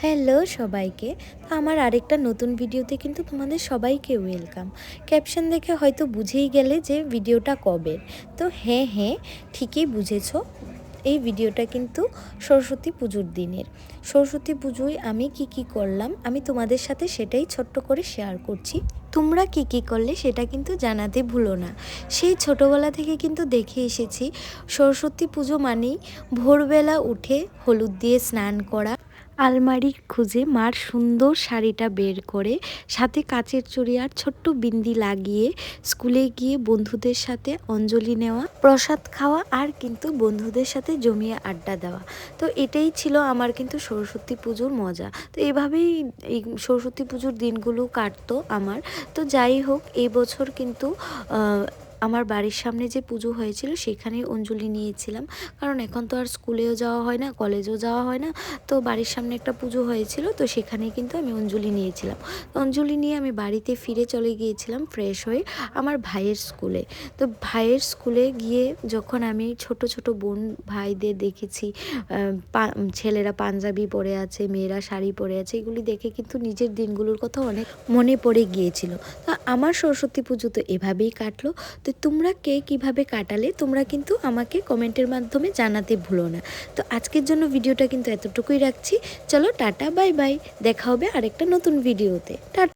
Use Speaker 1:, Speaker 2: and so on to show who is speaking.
Speaker 1: Hello সবাইকে। তো আমার আরেকটা নতুন ভিডিওতে কিন্তু তোমাদের সবাইকে ওয়েলকাম। ক্যাপশন দেখে হয়তো বুঝেই গেলে যে ভিডিওটা কবের। তো হ্যাঁ, ঠিকই বুঝেছো। এই ভিডিওটা কিন্তু সরস্বতী পুজোর দিনের। সরস্বতী পুজোয় আমি কি করলাম আমি তোমাদের সাথে সেটাই ছোট্ট করে শেয়ার করছি। তোমরা কি করলে সেটা কিন্তু জানাতে ভুলো না। সেই ছোটোবেলা থেকে কিন্তু দেখে এসেছি সরস্বতী পুজো মানেই ভোরবেলা উঠে হলুদ দিয়ে স্নান করা, আলমারি খুঁজে মার সুন্দর শাড়িটা বের করে সাথে কাচের চুড়ি আর ছোট্ট বিন্দি লাগিয়ে স্কুলে গিয়ে বন্ধুদের সাথে অঞ্জলি নেওয়া, প্রসাদ খাওয়া আর কিন্তু বন্ধুদের সাথে জমিয়ে আড্ডা দেওয়া। তো এটাই ছিল আমার কিন্তু সরস্বতী পুজোর মজা। তো এভাবেই এই সরস্বতী পুজোর দিনগুলো কাটতো আমার। তো যাই হোক, এই বছর কিন্তু আমার বাড়ির সামনে যে পুজো হয়েছিল সেখানেই অঞ্জলি নিয়েছিলাম। কারণ এখন তো আর স্কুলেও যাওয়া হয় না, কলেজেও যাওয়া হয় না। তো বাড়ির সামনে একটা পুজো হয়েছিল, তো সেখানেই কিন্তু আমি অঞ্জলি নিয়েছিলাম। অঞ্জলি নিয়ে আমি বাড়িতে ফিরে চলে গিয়েছিলাম ফ্রেশ হয়ে আমার ভাইয়ের স্কুলে। তো ভাইয়ের স্কুলে গিয়ে যখন আমি ছোট বোন ভাইদের দেখেছি, ছেলেরা পাঞ্জাবি পরে আছে, মেয়েরা শাড়ি পরে আছে, এগুলি দেখে কিন্তু নিজের দিনগুলোর কথা অনেক মনে পড়ে গিয়েছিল। তো আমার সরস্বতী পুজো তো এভাবেই কাটলো। তো তোমরা কে কীভাবে কাটালে তোমরা কিন্তু আমাকে কমেন্টের মাধ্যমে জানাতে ভুলো না। তো আজকের জন্য ভিডিওটা কিন্তু এতটুকুই রাখছি। চলো টাটা, বাই বাই। দেখা হবে আরেকটা নতুন ভিডিওতে। টাটা।